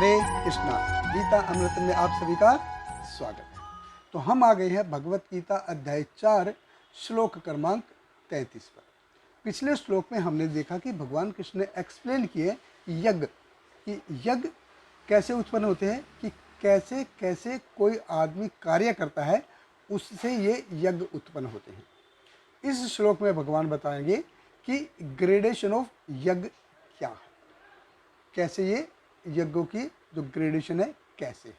हरे कृष्णा। गीता अमृत में आप सभी का स्वागत है। तो हम आ गए हैं भगवत गीता अध्याय 4 श्लोक क्रमांक 33 पर। पिछले श्लोक में हमने देखा कि भगवान कृष्ण ने एक्सप्लेन किए यज्ञ कि यज्ञ कैसे उत्पन्न होते हैं, कि कैसे कैसे कोई आदमी कार्य करता है उससे ये यज्ञ उत्पन्न होते हैं। इस श्लोक में भगवान बताएंगे कि ग्रेडेशन ऑफ यज्ञ क्या है, कैसे ये यज्ञों की जो ग्रेडेशन है कैसे है।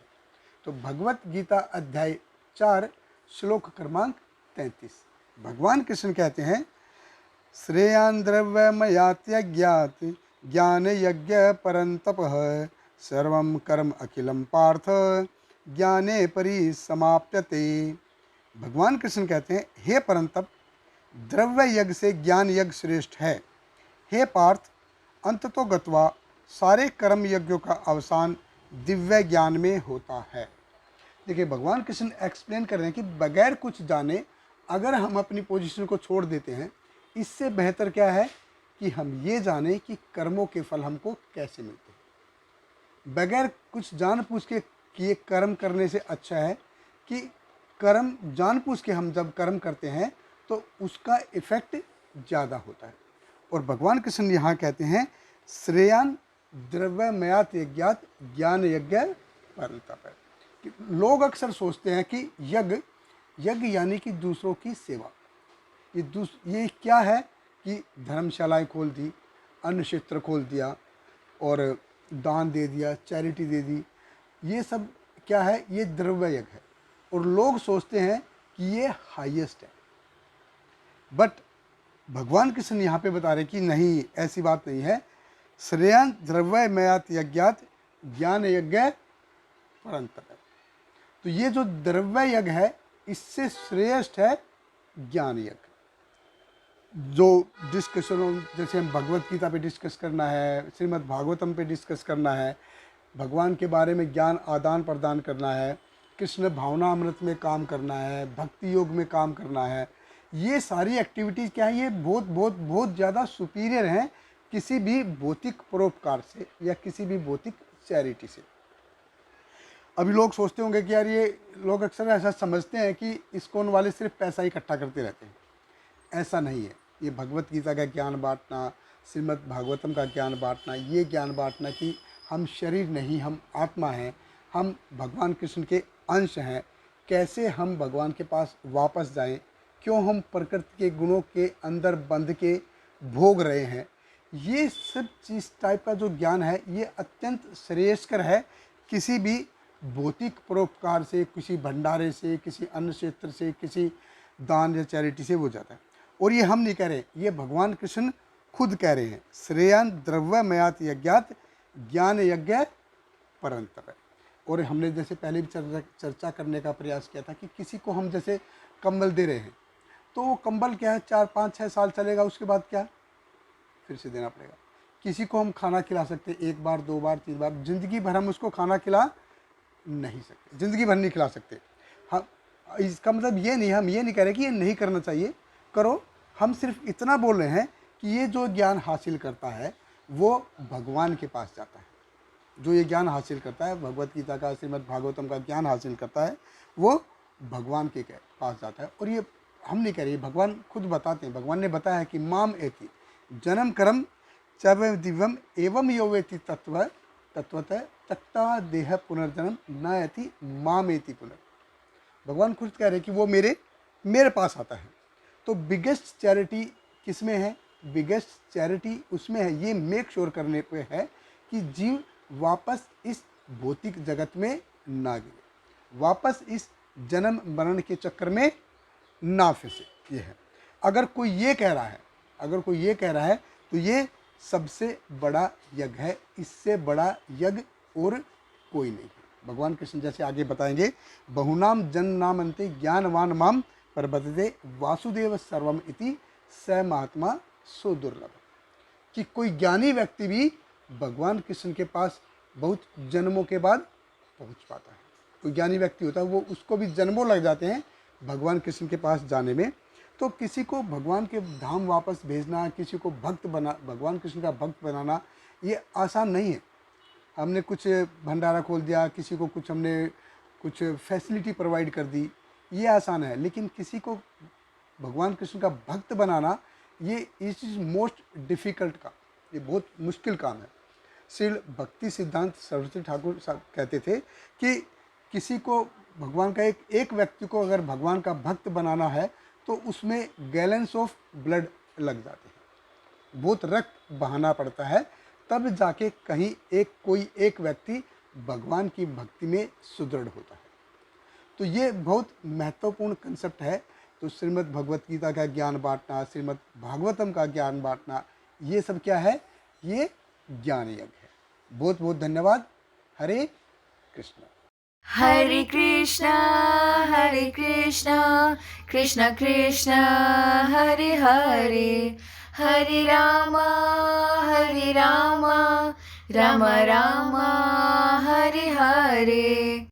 तो भगवत गीता अध्याय 4 श्लोक क्रमांक 33 भगवान कृष्ण कहते हैं, श्रेयान द्रव्यमयात्यज्ञात ज्ञान यज्ञ परंतपः सर्वं कर्म अखिलम पार्थ ज्ञाने परिसमाप्यते। भगवान कृष्ण कहते हैं, हे परंतप, द्रव्य यज्ञ से ज्ञान यज्ञ श्रेष्ठ है। हे पार्थ, अंततो गत्वा सारे कर्म यज्ञों का अवसान दिव्य ज्ञान में होता है। देखिए, भगवान कृष्ण एक्सप्लेन कर रहे हैं कि बगैर कुछ जाने अगर हम अपनी पोजीशन को छोड़ देते हैं, इससे बेहतर क्या है कि हम ये जाने कि कर्मों के फल हमको कैसे मिलते हैं। बगैर कुछ जान पूछ के किए कर्म करने से अच्छा है कि कर्म जान पूछ के हम जब कर्म करते हैं तो उसका इफेक्ट ज़्यादा होता है। और भगवान कृष्ण यहाँ कहते हैं, श्रेयान द्रव्यमयात यज्ञात ज्ञान यज्ञ परंतप है। लोग अक्सर सोचते हैं कि यज्ञ यानी कि दूसरों की सेवा। ये क्या है कि धर्मशालाएं खोल दी, अन्न क्षेत्र खोल दिया और दान दे दिया, चैरिटी दे दी, ये सब क्या है? ये द्रव्य यज्ञ है। और लोग सोचते हैं कि ये हाईएस्ट है। बट भगवान कृष्ण यहाँ पे बता रहे कि नहीं, ऐसी बात नहीं है। श्रेयान द्रव्यमयात यज्ञात ज्ञान यज्ञ परंतप है। तो ये जो द्रव्य यज्ञ है इससे श्रेष्ठ है ज्ञान यज्ञ। जो डिस्कशन, जैसे हम भगवत गीता पे डिस्कस करना है, श्रीमद् भागवतम पे डिस्कस करना है, भगवान के बारे में ज्ञान आदान प्रदान करना है, कृष्ण भावनामृत में काम करना है, भक्ति योग में काम करना है, ये सारी एक्टिविटीज़ क्या है? ये बहुत बहुत बहुत ज़्यादा सुपीरियर हैं किसी भी भौतिक परोपकार से या किसी भी भौतिक चैरिटी से। अभी लोग सोचते होंगे कि यार, ये लोग अक्सर ऐसा समझते हैं कि इस्कॉन वाले सिर्फ पैसा इकट्ठा करते रहते हैं। ऐसा नहीं है। ये भगवत गीता का ज्ञान बांटना, श्रीमद् भागवतम का ज्ञान बांटना, ये ज्ञान बांटना कि हम शरीर नहीं, हम आत्मा हैं, हम भगवान कृष्ण के अंश हैं, कैसे हम भगवान के पास वापस जाएं, क्यों हम प्रकृति के गुणों के अंदर बंध के भोग रहे हैं, ये सब चीज़ टाइप का जो ज्ञान है ये अत्यंत श्रेयस्कर है किसी भी भौतिक परोपकार से, किसी भंडारे से, किसी अन्न क्षेत्र से, किसी दान या चैरिटी से वो जाता है। और ये हम नहीं कह रहे, ये भगवान कृष्ण खुद कह रहे हैं, श्रेयान द्रव्यमयात यज्ञात ज्ञान यज्ञ परंतप है। और हमने जैसे पहले भी चर्चा करने का प्रयास किया था कि किसी को हम जैसे कंबल दे रहे हैं तो वो कंबल क्या है, 4 5 6 साल चलेगा, उसके बाद क्या फिर से देना पड़ेगा। किसी को हम खाना खिला सकते, 1 बार 2 बार 3 बार, ज़िंदगी भर हम उसको खाना खिला नहीं सकते, ज़िंदगी भर नहीं खिला सकते। हम इसका मतलब ये नहीं, हम ये नहीं कह रहे कि ये नहीं करना चाहिए, करो। हम सिर्फ इतना बोल रहे हैं कि ये जो ज्ञान हासिल करता है वो भगवान के पास जाता है। जो ये ज्ञान हासिल करता है, भगवत गीता का, श्रीमद् भागवतम का ज्ञान हासिल करता है, वो भगवान के पास जाता है। और ये हम नहीं कह रहे, भगवान खुद बताते हैं। भगवान ने बताया है कि माम एति जन्म कर्म चव दिव्यम एवं यो वेति तत्वतः तक्ता देह पुनर्जन्म न एति माम एति पुनर्। भगवान खुद कह रहे हैं कि वो मेरे पास आता है। तो बिगेस्ट चैरिटी किस में है? बिगेस्ट चैरिटी उसमें है, ये मेक श्योर करने पे है कि जीव वापस इस भौतिक जगत में ना गिरे, वापस इस जन्म मरण के चक्कर में ना फंसे। ये है। अगर कोई ये कह रहा है तो ये सबसे बड़ा यज्ञ है, इससे बड़ा यज्ञ और कोई नहीं है। भगवान कृष्ण जैसे आगे बताएंगे, बहुनाम जन नाम अंते ज्ञानवान माम प्रबद्धते वासुदेव सर्वम इति स महात्मा सो दुर्लभ। कि कोई ज्ञानी व्यक्ति भी भगवान कृष्ण के पास बहुत जन्मों के बाद पहुंच पाता है। कोई ज्ञानी व्यक्ति होता है, वो उसको भी जन्मों लग जाते हैं भगवान कृष्ण के पास जाने में। तो किसी को भगवान के धाम वापस भेजना, किसी को भगवान कृष्ण का भक्त बनाना, ये आसान नहीं है। हमने कुछ भंडारा खोल दिया, किसी को कुछ हमने कुछ फैसिलिटी प्रोवाइड कर दी, ये आसान है। लेकिन किसी को भगवान कृष्ण का भक्त बनाना, ये इज मोस्ट डिफ़िकल्ट काम, ये बहुत मुश्किल काम है। श्री भक्ति सिद्धांत सरस्वती ठाकुर साहब कहते थे कि किसी को भगवान का एक व्यक्ति को अगर भगवान का भक्त बनाना है तो उसमें गैलेंस ऑफ ब्लड लग जाते हैं, बहुत रक्त बहाना पड़ता है, तब जाके कहीं कोई एक व्यक्ति भगवान की भक्ति में सुदृढ़ होता है। तो ये बहुत महत्वपूर्ण कंसेप्ट है। तो श्रीमद् भगवत गीता का ज्ञान बांटना, श्रीमद् भागवतम का ज्ञान बांटना, ये सब क्या है? ये ज्ञान यज्ञ है। बहुत बहुत धन्यवाद। हरे Krishna. Hare Krishna, Hare Krishna, Krishna Krishna, Hare Hare, Hare Rama, Hare Rama, Rama Rama, Hare Hare.